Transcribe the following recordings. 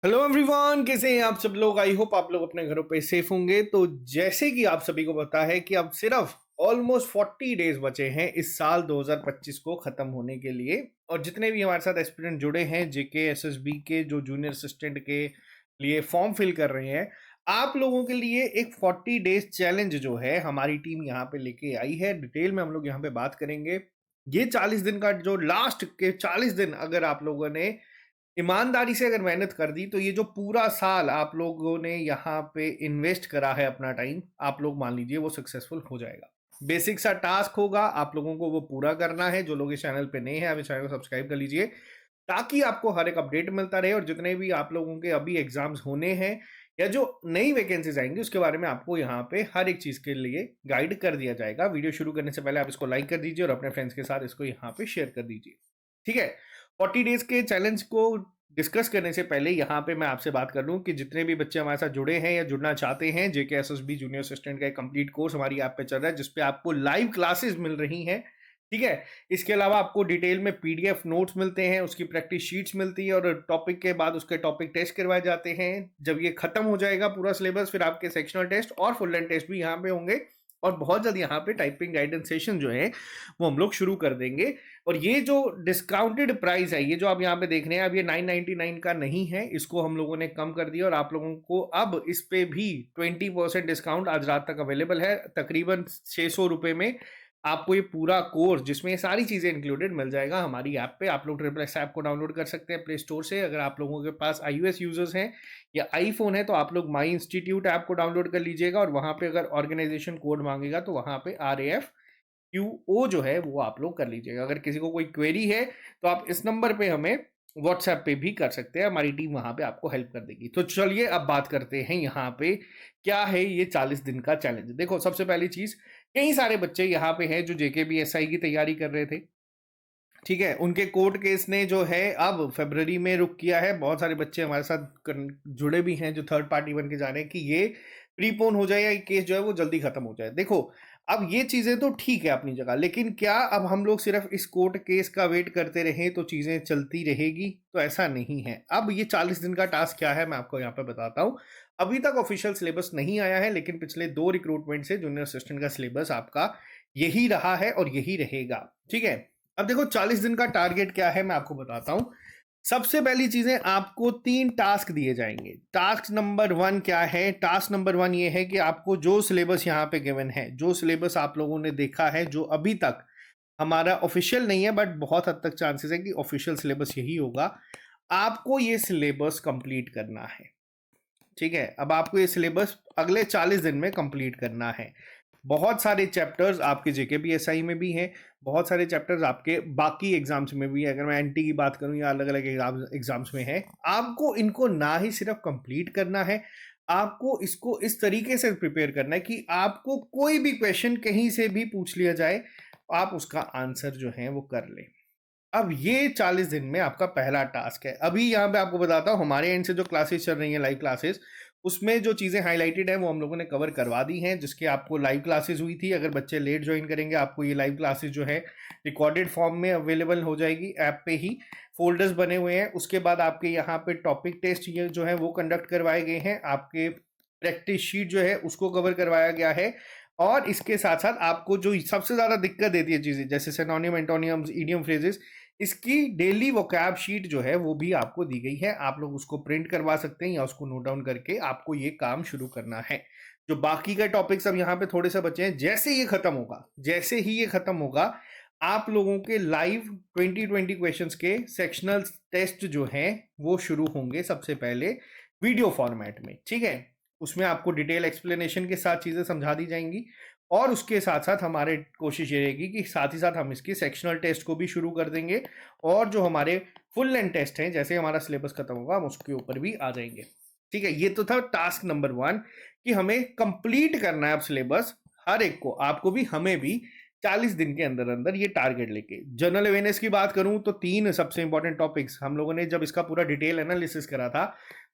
Hello everyone, कैसे हैं आप सब लोग। आई होप आप लोग अपने घरों पे सेफ होंगे। तो जैसे कि आप सभी को पता है कि अब सिर्फ ऑलमोस्ट 40 डेज बचे हैं इस साल 2025 को खत्म होने के लिए। और जितने भी हमारे साथ एस्पिरेंट जुड़े हैं जेके एसएसबी के, जो जूनियर असिस्टेंट के लिए फॉर्म फिल कर रहे हैं, आप लोगों के लिए एक 40 डेज चैलेंज जो है हमारी टीम यहाँ पे लेके आई है। डिटेल में हम लोग यहाँ पे बात करेंगे। ये 40 दिन का जो लास्ट के 40 दिन अगर आप लोगों ने ईमानदारी से अगर मेहनत कर दी तो ये जो पूरा साल आप लोगों ने यहाँ पे इन्वेस्ट करा है अपना टाइम, आप लोग मान लीजिए वो सक्सेसफुल हो जाएगा। बेसिक सा टास्क होगा, आप लोगों को वो पूरा करना है। जो लोग इस चैनल पे नए हैं, आप इस चैनल को सब्सक्राइब कर लीजिए ताकि आपको हर एक अपडेट मिलता रहे। और जितने भी आप लोगों के अभी एग्जाम्स होने हैं या जो नई वैकेंसीज आएंगी उसके बारे में आपको यहाँ पे हर एक चीज के लिए गाइड कर दिया जाएगा। वीडियो शुरू करने से पहले आप इसको लाइक कर दीजिए और अपने फ्रेंड्स के साथ इसको यहाँ पे शेयर कर दीजिए। ठीक है। 40 डेज के चैलेंज को डिस्कस करने से पहले यहाँ पे मैं आपसे बात कर लूँ कि जितने भी बच्चे हमारे साथ जुड़े हैं या जुड़ना चाहते हैं, जेके एसएसबी जूनियर असिस्टेंट का एक कंप्लीट कोर्स हमारी ऐप पे चल रहा है जिसपे आपको लाइव क्लासेस मिल रही हैं। ठीक है। इसके अलावा आपको डिटेल में पीडीएफ नोट्स मिलते हैं, उसकी प्रैक्टिस शीट्स मिलती है और टॉपिक के बाद उसके टॉपिक टेस्ट करवाए जाते हैं। जब ये खत्म हो जाएगा पूरा सिलेबस, फिर आपके सेक्शनल टेस्ट और फुल लेंथ टेस्ट भी यहाँ पे होंगे। और बहुत जल्द यहाँ पे टाइपिंग गाइडेंस सेशन जो है वो हम लोग शुरू कर देंगे। और ये जो डिस्काउंटेड प्राइस है, ये जो आप यहाँ पे देख रहे हैं, अब ये 999 का नहीं है, इसको हम लोगों ने कम कर दिया और आप लोगों को अब इस पे भी 20% डिस्काउंट आज रात तक अवेलेबल है। तकरीबन 600 रुपए में आपको ये पूरा कोर्स, जिसमें ये सारी चीजें इंक्लूडेड, मिल जाएगा हमारी ऐप पे। आप लोग ट्रिपल एक्स ऐप को डाउनलोड कर सकते हैं प्ले स्टोर से। अगर आप लोगों के पास iOS यूजर्स हैं या आईफोन है तो आप लोग माई इंस्टीट्यूट ऐप को डाउनलोड कर लीजिएगा और वहां पे अगर ऑर्गेनाइजेशन कोड मांगेगा तो वहां पे RAFQO जो है वो आप लोग कर लीजिएगा। अगर किसी को कोई क्वेरी है तो आप इस नंबर पे हमें व्हाट्सएप पे भी कर सकते हैं, हमारी टीम वहां पे आपको हेल्प कर देगी। तो चलिए अब बात करते हैं यहाँ पे क्या है ये 40 दिन का चैलेंज। देखो, सबसे पहली चीज, कई सारे बच्चे यहाँ पे हैं जो JKBSI की तैयारी कर रहे थे। ठीक है। उनके कोर्ट केस ने जो है अब फरवरी में रुक किया है। बहुत सारे बच्चे हमारे साथ जुड़े भी हैं जो थर्ड पार्टी बन के जा रहे हैं कि ये प्रीपोन हो जाए या ये केस जो है वो जल्दी खत्म हो जाए। देखो, अब ये चीजें तो ठीक है अपनी जगह, लेकिन क्या अब हम लोग सिर्फ इस कोर्ट केस का वेट करते रहें तो चीजें चलती रहेगी? तो ऐसा नहीं है। अब ये 40 दिन का टास्क क्या है मैं आपको यहाँ पे बताता हूँ। अभी तक ऑफिशियल सिलेबस नहीं आया है, लेकिन पिछले 2 रिक्रूटमेंट से जूनियर असिस्टेंट का सिलेबस आपका यही रहा है और यही रहेगा। ठीक है। अब देखो, 40 दिन का टारगेट क्या है मैं आपको बताता हूं। सबसे पहली चीजें, आपको 3 टास्क दिए जाएंगे। टास्क नंबर 1 क्या है? टास्क नंबर 1 ये है कि आपको जो सिलेबस यहाँ पे गिवन है, जो सिलेबस आप लोगों ने देखा है, जो अभी तक हमारा ऑफिशियल नहीं है बट बहुत हद तक चांसेस है कि ऑफिशियल सिलेबस यही होगा, आपको ये सिलेबस कंप्लीट करना है। ठीक है। अब आपको ये सिलेबस अगले 40 दिन में कंप्लीट करना है। बहुत सारे चैप्टर्स आपके JKPSI में भी हैं, बहुत सारे चैप्टर्स आपके बाकी एग्जाम्स में भी है। अगर मैं एनटी की बात करूं या अलग अलग एग्जाम्स में है, आपको इनको ना ही सिर्फ कंप्लीट करना है, आपको इसको इस तरीके से प्रिपेयर करना है कि आपको कोई भी क्वेश्चन कहीं से भी पूछ लिया जाए, आप उसका आंसर जो है वो कर ले। अब ये 40 दिन में आपका पहला टास्क है। अभी यहाँ पे आपको बताता हूँ, हमारे एंड से जो क्लासेस चल रही हैं, लाइव क्लासेस, उसमें जो चीज़ें हाईलाइटेड है वो हम लोगों ने कवर करवा दी हैं। जिसके आपको लाइव क्लासेस हुई थी, अगर बच्चे लेट ज्वाइन करेंगे आपको ये लाइव क्लासेस जो है रिकॉर्डेड फॉर्म में अवेलेबल हो जाएगी। ऐप पे ही फोल्डर्स बने हुए हैं। उसके बाद आपके यहाँ पे टॉपिक टेस्ट ये जो है वो कंडक्ट करवाए गए हैं। आपके प्रैक्टिस शीट जो है उसको कवर करवाया गया है। और इसके साथ साथ आपको जो सबसे ज़्यादा दिक्कत देती है चीज़ें, जैसे सिनोनिम, एंटोनियम्स, इडियम फ्रेजेस, इसकी डेली वोकैब शीट जो है वो भी आपको दी गई है। आप लोग उसको प्रिंट करवा सकते हैं या उसको नोट डाउन करके आपको ये काम शुरू करना है। जो बाकी का टॉपिक्स अब यहाँ पे थोड़े से बचे हैं, जैसे ही ये खत्म होगा आप लोगों के लाइव 2020 क्वेश्चंस के सेक्शनल टेस्ट जो हैं वो शुरू होंगे सबसे पहले वीडियो फॉर्मेट में। ठीक है। उसमें आपको डिटेल एक्सप्लेनेशन के साथ चीज़ें समझा दी जाएंगी और उसके साथ साथ हमारे कोशिश ये रहेगी कि साथ ही साथ हम इसकी सेक्शनल टेस्ट को भी शुरू कर देंगे और जो हमारे फुल लेंथ टेस्ट हैं, जैसे हमारा सिलेबस खत्म होगा हम उसके ऊपर भी आ जाएंगे। ठीक है। ये तो था टास्क नंबर 1 कि हमें कंप्लीट करना है अब सिलेबस, हर एक को, आपको भी हमें भी, 40 दिन के अंदर अंदर ये टारगेट लेके। जनरल अवेयरनेस की बात करूं तो 3 सबसे इंपॉर्टेंट टॉपिक्स हम लोगों ने जब इसका पूरा डिटेल एनालिसिस करा था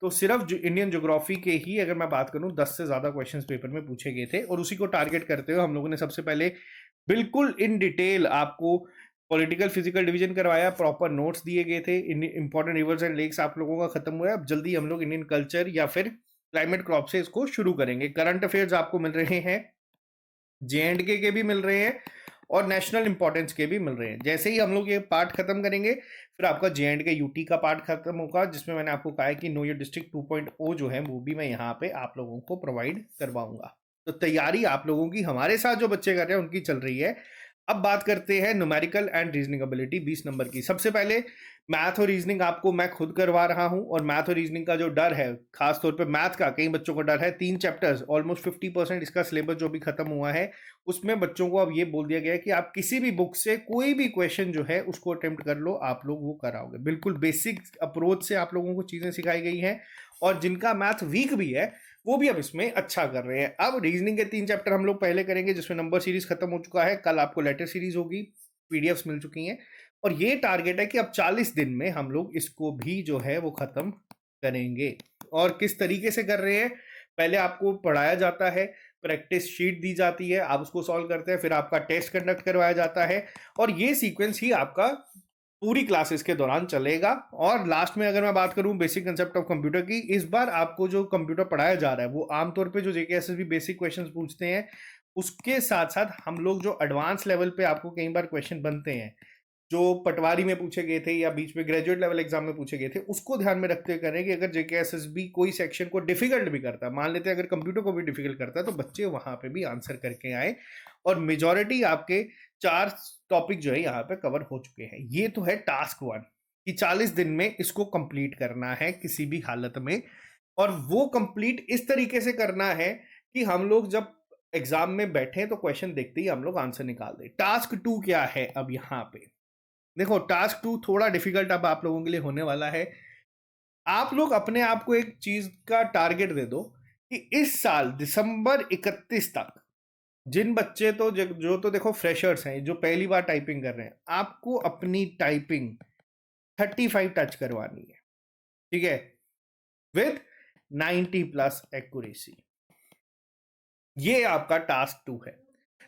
तो सिर्फ इंडियन ज्योग्राफी के ही अगर मैं बात करूं 10 से ज्यादा क्वेश्चंस पेपर में पूछे गए थे। और उसी को टारगेट करते हुए हम लोगों ने सबसे पहले बिल्कुल इन डिटेल आपको पॉलिटिकल फिजिकल डिवीजन करवाया, प्रॉपर नोट्स दिए गए थे, इंपॉर्टेंट रिवर्स एंड लेक्स आप लोगों का खत्म हुआ है। अब जल्दी हम लोग इंडियन कल्चर या फिर क्लाइमेट क्रॉप से इसको शुरू करेंगे। करंट अफेयर्स आपको मिल रहे हैं, जे के भी मिल रहे हैं और नेशनल इंपॉर्टेंस के भी मिल रहे हैं। जैसे ही हम लोग ये पार्ट खत्म करेंगे, फिर आपका जे यूटी का पार्ट खत्म होगा, जिसमें मैंने आपको कहा है कि नो योर डिस्ट्रिक्ट 2.0 जो है वो भी मैं यहाँ पे आप लोगों को प्रोवाइड करवाऊंगा। तो तैयारी आप लोगों की हमारे साथ जो बच्चे कर रहे हैं उनकी चल रही है। अब बात करते हैं numerical and reasoning ability 20 number की। सबसे पहले मैथ और रीजनिंग आपको मैं खुद करवा रहा हूं, और मैथ और रीजनिंग का जो डर है, खास तौर पे मैथ का कई बच्चों को डर है, 3 चैप्टर्स ऑलमोस्ट 50% इसका सिलेबस जो भी खत्म हुआ है, उसमें बच्चों को अब ये बोल दिया गया है कि आप किसी भी बुक से कोई भी क्वेश्चन जो है उसको अटेम्प्ट कर लो, आप लोग वो कराओगे। बिल्कुल बेसिक अप्रोच से आप लोगों को चीजें सिखाई गई हैं, और जिनका मैथ वीक भी है वो भी अब इसमें अच्छा कर रहे हैं। अब रीजनिंग के 3 चैप्टर हम लोग पहले करेंगे, जिसमें नंबर सीरीज खत्म हो चुका है, कल आपको लेटर सीरीज होगी, पीडीएफ्स मिल चुकी हैं, और ये टारगेट है कि अब 40 दिन में हम लोग इसको भी जो है वो खत्म करेंगे। और किस तरीके से कर रहे हैं, पहले आपको पढ़ाया जाता है, प्रैक्टिस शीट दी जाती है, आप उसको सॉल्व करते हैं, फिर आपका टेस्ट कंडक्ट करवाया जाता है, और ये सीक्वेंस ही आपका पूरी क्लासेस के दौरान चलेगा। और लास्ट में अगर मैं बात करूं बेसिक कंसेप्ट ऑफ कंप्यूटर की, इस बार आपको जो कंप्यूटर पढ़ाया जा रहा है वो आमतौर पे जो जेकेएसएसबी बेसिक क्वेश्चंस पूछते हैं, उसके साथ साथ हम लोग जो एडवांस लेवल पे आपको कई बार क्वेश्चन बनते हैं, जो पटवारी में पूछे गए थे या बीच में ग्रेजुएट लेवल एग्जाम में पूछे गए थे, उसको ध्यान में रखते हुए करें कि अगर जेकेएसएसबी कोई सेक्शन को डिफिकल्ट भी करता है, मान लेते हैं अगर कंप्यूटर को भी डिफिकल्ट करता है, तो बच्चे वहां पे भी आंसर करके आए। और मेजोरिटी आपके 4 टॉपिक जो है यहाँ पे कवर हो चुके हैं। ये तो है टास्क 1 कि 40 दिन में इसको कंप्लीट करना है किसी भी हालत में, और वो कंप्लीट इस तरीके से करना है कि हम लोग जब एग्जाम में बैठे तो क्वेश्चन देखते ही हम लोग आंसर निकाल दें। टास्क 2 क्या है अब यहाँ पे, देखो टास्क 2 थोड़ा डिफिकल्ट अब आप लोगों के लिए होने वाला है। आप लोग अपने आप को एक चीज का टारगेट दे दो कि इस साल दिसंबर 31 तक जिन बच्चे तो जो तो देखो फ्रेशर्स हैं, जो पहली बार टाइपिंग कर रहे हैं, आपको अपनी टाइपिंग 35 टच करवानी है, ठीक है, विद 90+ एक्यूरेसी। ये आपका टास्क 2 है।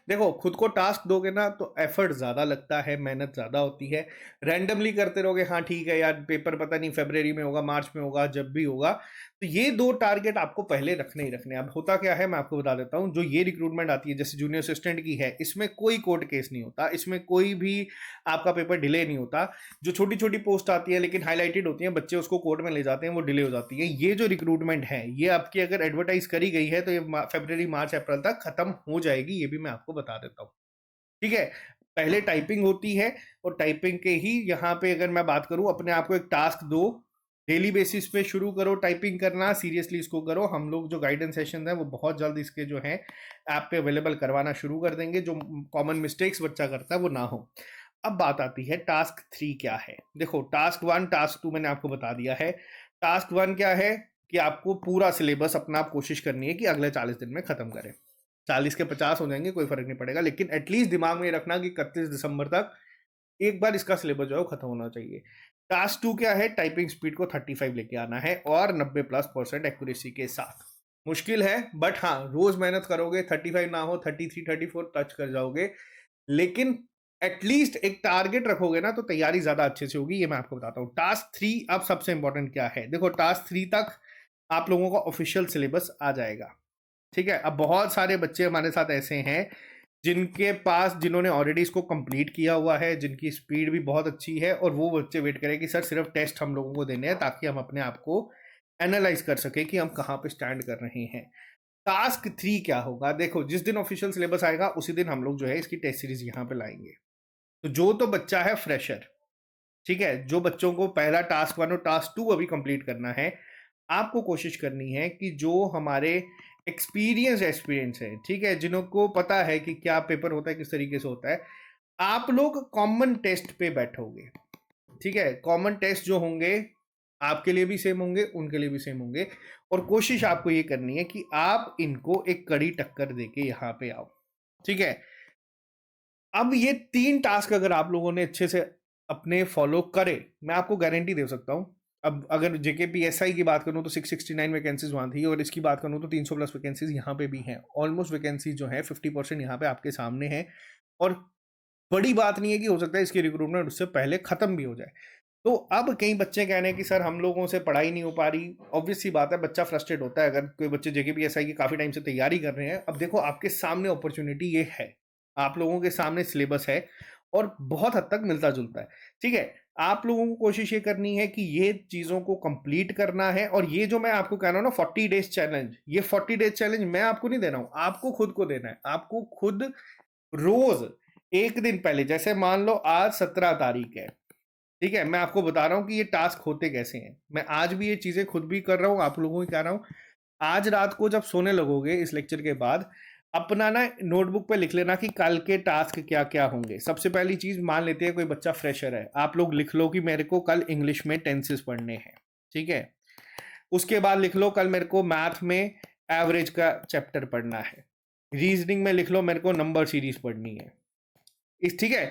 देखो खुद को टास्क दोगे ना तो एफर्ट ज्यादा लगता है, मेहनत ज्यादा होती है। रैंडमली करते रहोगे, हाँ ठीक है यार पेपर पता नहीं फरवरी में होगा, मार्च में होगा, जब भी होगा, तो ये 2 टारगेट आपको पहले रखने ही रखने। अब होता क्या है मैं आपको बता देता हूँ, जो ये रिक्रूटमेंट आती है जैसे जूनियर असिस्टेंट की है, इसमें कोई कोर्ट केस नहीं होता, इसमें कोई भी आपका पेपर डिले नहीं होता। जो छोटी छोटी पोस्ट आती है लेकिन हाईलाइटेड होती है, बच्चे उसको कोर्ट में ले जाते हैं, वो डिले हो जाती है। ये जो रिक्रूटमेंट है ये आपकी अगर एडवर्टाइज करी गई है तो ये फरवरी मार्च अप्रैल तक खत्म हो जाएगी, ये भी मैं आपको बता देता हूँ, ठीक है। पहले टाइपिंग होती है, और टाइपिंग के ही यहाँ पे अगर मैं बात करूं, अपने आप को एक टास्क दो, डेली बेसिस पे शुरू करो टाइपिंग करना, सीरियसली इसको करो। हम लोग जो गाइडेंस सेशन है वो बहुत जल्द इसके जो है ऐप पे अवेलेबल करवाना शुरू कर देंगे, जो कॉमन मिस्टेक्स बच्चा करता है वो ना हो। अब बात आती है टास्क 3 क्या है। देखो टास्क 1 टास्क 2 मैंने आपको बता दिया है। टास्क 1 क्या है कि आपको पूरा सिलेबस अपना आप कोशिश करनी है कि अगले 40 दिन में खत्म करें। 40 के 50 हो जाएंगे कोई फर्क नहीं पड़ेगा, लेकिन एटलीस्ट दिमाग में रखना कि 31 दिसंबर तक एक बार इसका सिलेबस जो है वो खत्म होना चाहिए। टास्क 2 क्या है, टाइपिंग स्पीड को 35 लेके आना है और 90+% एक्यूरेसी के साथ। मुश्किल है बट हाँ रोज मेहनत करोगे, 35 ना हो 33 34 टच कर जाओगे, लेकिन एटलीस्ट एक टारगेट रखोगे ना तो तैयारी ज्यादा अच्छे से होगी, ये मैं आपको बताता हूँ। टास्क 3 अब सबसे इंपॉर्टेंट क्या है, देखो टास्क 3 तक आप लोगों का ऑफिशियल सिलेबस आ जाएगा, ठीक है। अब बहुत सारे बच्चे हमारे साथ ऐसे हैं जिनके पास, जिन्होंने ऑलरेडी इसको कंप्लीट किया हुआ है, जिनकी स्पीड भी बहुत अच्छी है, और वो बच्चे वेट करें कि सर सिर्फ टेस्ट हम लोगों को देने हैं ताकि हम अपने आप को एनालाइज कर सके कि हम कहाँ पे स्टैंड कर रहे हैं। टास्क 3 क्या होगा, देखो जिस दिन ऑफिशियल सिलेबस आएगा उसी दिन हम लोग जो है इसकी टेस्ट सीरीज यहाँ पे लाएंगे। तो जो तो बच्चा है फ्रेशर, ठीक है, जो बच्चों को पहला टास्क 1 और टास्क 2 अभी कंप्लीट करना है, आपको कोशिश करनी है कि जो हमारे एक्सपीरियंस है, ठीक है, जिन्हों को पता है कि क्या पेपर होता है किस तरीके से होता है, आप लोग कॉमन टेस्ट पे बैठोगे, ठीक है। कॉमन टेस्ट जो होंगे आपके लिए भी सेम होंगे, उनके लिए भी सेम होंगे, और कोशिश आपको ये करनी है कि आप इनको एक कड़ी टक्कर देके यहाँ पे आओ, ठीक है। अब ये 3 टास्क अगर आप लोगों ने अच्छे से अपने फॉलो करे, मैं आपको गारंटी दे सकता हूँ। अब अगर जेकेपीएसआई की बात करूँ तो 669 वैकेंसीज वहाँ थी, और इसकी बात करूँ तो 300+ वैकेंसीज यहाँ पे भी हैं। ऑलमोस्ट वैकेंसीज जो है 50% यहाँ पे आपके सामने है, और बड़ी बात नहीं है कि हो सकता है इसकी रिक्रूटमेंट उससे पहले खत्म भी हो जाए। तो अब कई बच्चे कह रहे हैं कि सर हम लोगों से पढ़ाई नहीं हो पा रही। ऑब्वियस सी बात है, बच्चा फ्रस्ट्रेट होता है। अगर कोई बच्चे जेकेपीएसआई की काफ़ी टाइम से तैयारी कर रहे हैं, अब देखो आपके सामने अपॉर्चुनिटी ये है, आप लोगों के सामने सिलेबस है और बहुत हद तक मिलता जुलता है। ठीक है, आप लोगों को कोशिश ये करनी है कि ये चीज़ों को कंप्लीट करना है। और ये जो मैं आपको कह रहा हूँ ना 40 डेज चैलेंज, ये 40 डेज चैलेंज मैं आपको नहीं दे रहा हूँ, आपको खुद को देना है। आपको खुद रोज एक दिन पहले, जैसे मान लो आज 17 तारीख है, ठीक है, मैं आपको बता रहा हूँ कि ये टास्क होते कैसे हैं। मैं आज भी ये चीजें खुद भी कर रहा हूँ, आप लोगों को कह रहा हूँ। आज रात को जब सोने लगोगे इस लेक्चर के बाद, अपना ना नोटबुक पे लिख लेना कि कल के टास्क क्या क्या होंगे। सबसे पहली चीज, मान लेते हैं कोई बच्चा फ्रेशर है, आप लोग लिख लो कि मेरे को कल इंग्लिश में टेंसेस पढ़ने हैं। ठीक है, उसके बाद लिख लो कल मेरे को मैथ में एवरेज का चैप्टर पढ़ना है। रीजनिंग में लिख लो मेरे को नंबर सीरीज पढ़नी है। इस ठीक है,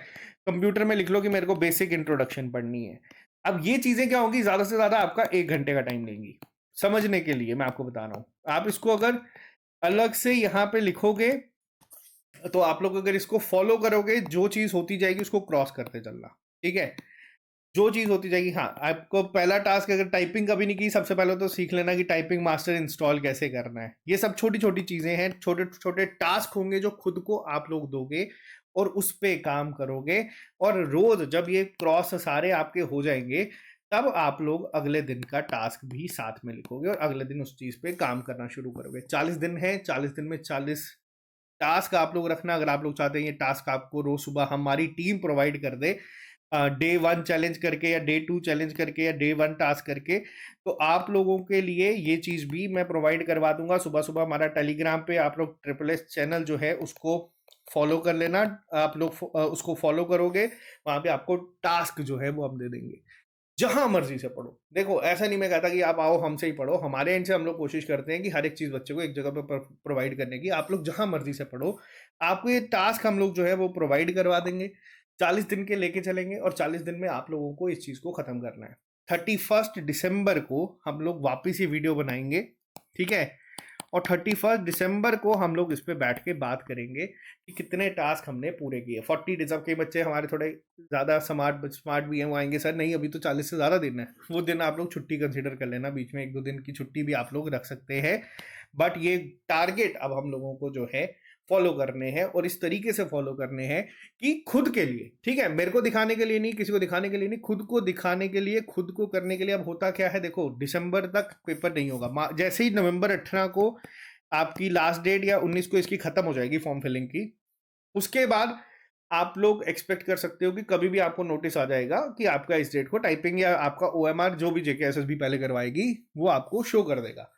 कंप्यूटर में लिख लो कि मेरे को बेसिक इंट्रोडक्शन पढ़नी है। अब ये चीजें क्या होंगी, ज्यादा से ज्यादा आपका 1 घंटे का टाइम लेंगी समझने के लिए। मैं आपको बता रहा हूं, आप इसको अगर अलग से यहाँ पे लिखोगे तो आप लोग अगर इसको फॉलो करोगे, जो चीज होती जाएगी उसको क्रॉस करते चलना। ठीक है, जो चीज होती जाएगी। हाँ, आपको पहला टास्क, अगर टाइपिंग कभी नहीं की, सबसे पहले तो सीख लेना कि टाइपिंग मास्टर इंस्टॉल कैसे करना है। ये सब छोटी छोटी चीजें हैं, छोटे छोटे टास्क होंगे जो खुद को आप लोग दोगे और उस पे काम करोगे। और रोज जब ये क्रॉस सारे आपके हो जाएंगे, तब आप लोग अगले दिन का टास्क भी साथ में लिखोगे और अगले दिन उस चीज पे काम करना शुरू करोगे। 40 दिन है, 40 दिन में 40 टास्क आप लोग रखना। अगर आप लोग चाहते हैं ये टास्क आपको रोज सुबह हमारी टीम प्रोवाइड कर दे, डे 1 चैलेंज करके या डे 2 चैलेंज करके या डे 1 टास्क करके, तो आप लोगों के लिए ये चीज भी मैं प्रोवाइड करवा दूंगा। सुबह सुबह हमारा टेलीग्राम पे आप लोग ट्रिपल एस चैनल जो है उसको फॉलो कर लेना। आप लोग उसको फॉलो करोगे, वहां पे आपको टास्क जो है वो हम दे देंगे। जहां मर्जी से पढ़ो। देखो ऐसा नहीं मैं कहता कि आप आओ हमसे ही पढ़ो, हमारे एंड से हम लोग कोशिश करते हैं कि हर एक चीज बच्चे को एक जगह पे प्रोवाइड करने की। आप लोग जहां मर्जी से पढ़ो, आपको ये टास्क हम लोग जो है वो प्रोवाइड करवा देंगे। 40 दिन के लेके चलेंगे और 40 दिन में आप लोगों को इस चीज को खत्म करना है। 31 दिसंबर को हम लोग वापिस ये वीडियो बनाएंगे। ठीक है, और 31 दिसंबर को हम लोग इस पे बैठ के बात करेंगे कि कितने टास्क हमने पूरे किए। 40 डेज। अब के बच्चे हमारे थोड़े ज़्यादा स्मार्ट भी हैं, वो आएंगे सर नहीं अभी तो 40 से ज़्यादा दिन है। वो दिन आप लोग छुट्टी कंसीडर कर लेना, बीच में 1-2 दिन की छुट्टी भी आप लोग रख सकते हैं। बट ये टारगेट अब हम लोगों को जो है फॉलो करने हैं और इस तरीके से फॉलो करने हैं कि खुद के लिए, ठीक है, मेरे को दिखाने के लिए नहीं, किसी को दिखाने के लिए नहीं, खुद को दिखाने के लिए, खुद को करने के लिए। अब होता क्या है, देखो दिसंबर तक पेपर नहीं होगा। जैसे ही नवंबर 18 को आपकी लास्ट डेट या 19 को इसकी खत्म हो जाएगी फॉर्म फिलिंग की, उसके बाद आप लोग एक्सपेक्ट कर सकते हो कि कभी भी आपको नोटिस आ जाएगा कि आपका इस डेट को टाइपिंग या आपका ओएमआर जो भी जेकेएसएसबी पहले करवाएगी वो आपको शो कर देगा।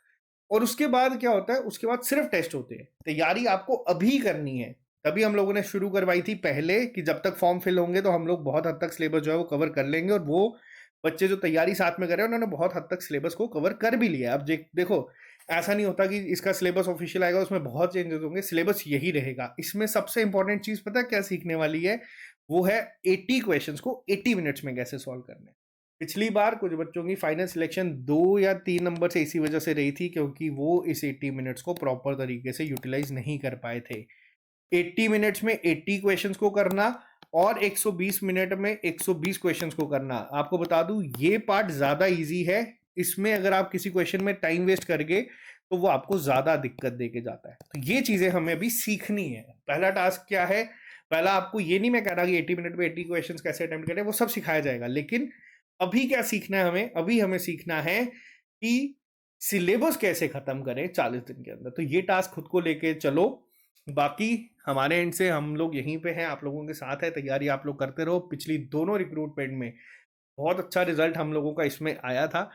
और उसके बाद क्या होता है, उसके बाद सिर्फ टेस्ट होते हैं। तैयारी आपको अभी करनी है। तभी हम लोगों ने शुरू करवाई थी पहले कि जब तक फॉर्म फिल होंगे तो हम लोग बहुत हद तक सिलेबस जो है वो कवर कर लेंगे। और वो बच्चे जो तैयारी साथ में कर रहे हैं उन्होंने बहुत हद तक सिलेबस को कवर कर भी लिया। अब देखो ऐसा नहीं होता कि इसका सिलेबस ऑफिशियल आएगा उसमें बहुत चेंजेस होंगे, सिलेबस यही रहेगा। इसमें सबसे इंपॉर्टेंट चीज पता है क्या सीखने वाली है, वो है 80 क्वेश्चंस को 80 मिनट्स में कैसे सॉल्व करने। पिछली बार कुछ बच्चों की फाइनल सिलेक्शन 2 या 3 नंबर से इसी वजह से रही थी क्योंकि वो इस 80 मिनट्स को प्रॉपर तरीके से यूटिलाइज नहीं कर पाए थे। 80 मिनट्स में 80 क्वेश्चंस को करना और 120 मिनट में 120 क्वेश्चंस को करना। आपको बता दूं ये पार्ट ज्यादा इजी है। इसमें अगर आप किसी क्वेश्चन में टाइम वेस्ट करगे तो वो आपको ज्यादा दिक्कत देके जाता है। तो ये चीजें हमें अभी सीखनी है। पहला टास्क क्या है, पहला आपको ये नहीं मैं कह रहा कि 80 मिनट में 80 क्वेश्चन कैसे अटेम्प्ट करें, वो सब सिखाया जाएगा। लेकिन अभी क्या सीखना है हमें, अभी हमें सीखना है कि सिलेबस कैसे खत्म करें 40 दिन के अंदर। तो ये टास्क खुद को लेके चलो। बाकी हमारे एंड से हम लोग यहीं पे हैं, आप लोगों के साथ है। तैयारी आप लोग करते रहो। पिछली दोनों रिक्रूटमेंट में बहुत अच्छा रिजल्ट हम लोगों का इसमें आया था।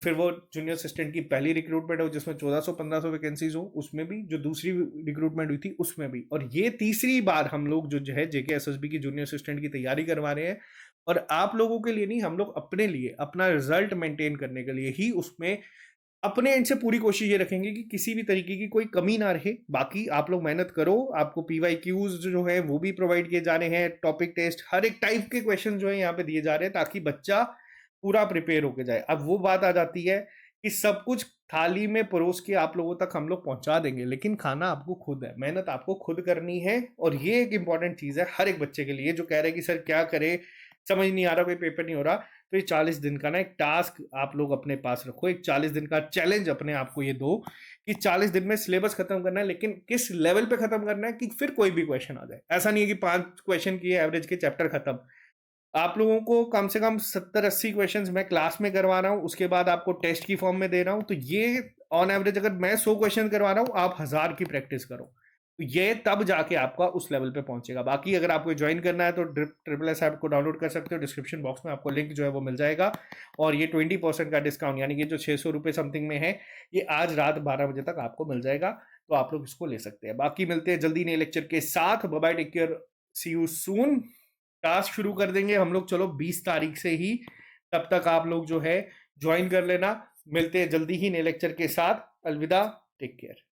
फिर वो जूनियर असिस्टेंट की पहली रिक्रूटमेंट हो जिसमें 1400-1500 वैकेंसीज हो, उसमें भी, जो दूसरी रिक्रूटमेंट हुई थी उसमें भी, और ये तीसरी बार हम लोग जो है जेकेएसएसबी की जूनियर असिस्टेंट की तैयारी करवा रहे हैं। और आप लोगों के लिए नहीं, हम लोग अपने लिए, अपना रिजल्ट मेंटेन करने के लिए ही उसमें अपने एंड से पूरी कोशिश ये रखेंगे कि किसी भी तरीके की कोई कमी ना रहे। बाकी आप लोग मेहनत करो, आपको पीवाईक्यूज जो है वो भी प्रोवाइड किए जा रहे हैं, टॉपिक टेस्ट, हर एक टाइप के क्वेश्चन जो है यहाँ पे दिए जा रहे हैं ताकि बच्चा पूरा प्रिपेयर होके जाए। अब वो बात आ जाती है कि सब कुछ थाली में परोस के आप लोगों तक हम लोग पहुंचा देंगे, लेकिन खाना आपको खुद है, मेहनत आपको खुद करनी है। और ये एक इंपॉर्टेंट चीज है हर एक बच्चे के लिए जो कह रहे हैं कि सर क्या करे, समझ नहीं आ रहा, कोई पेपर नहीं हो रहा। तो ये 40 दिन का ना एक टास्क आप लोग अपने पास रखो, एक 40 दिन का चैलेंज अपने आप को ये दो कि 40 दिन में सिलेबस खत्म करना है, लेकिन किस लेवल पे खत्म करना है कि फिर कोई भी क्वेश्चन आ जाए। ऐसा नहीं है कि 5 क्वेश्चन किए एवरेज के चैप्टर खत्म। आप लोगों को कम से कम 70-80 क्वेश्चंस मैं क्लास में करवा रहा हूँ, उसके बाद आपको टेस्ट की फॉर्म में दे रहा हूँ। तो ये ऑन एवरेज अगर मैं 100 क्वेश्चन करवा रहा हूँ, आप 1000 की प्रैक्टिस करो, तो ये तब जाके आपका उस लेवल पे पहुंचेगा। बाकी अगर आपको ज्वाइन करना है तो ट्रिपल एस ऐप को डाउनलोड कर सकते हो, डिस्क्रिप्शन बॉक्स में आपको लिंक जो है वो मिल जाएगा। और ये 20% का डिस्काउंट, यानी कि जो 600 रुपये समथिंग में है, ये आज रात 12 बजे तक आपको मिल जाएगा। तो आप लोग इसको ले सकते हैं। बाकी मिलते हैं जल्दी नए लेक्चर के साथ। Bye bye, take care, see you soon. Task शुरू कर देंगे हम लोग, चलो 20 तारीख से ही। तब तक आप लोग जो है ज्वाइन कर लेना। मिलते हैं जल्दी ही नए लेक्चर के साथ। अलविदा, टेक केयर।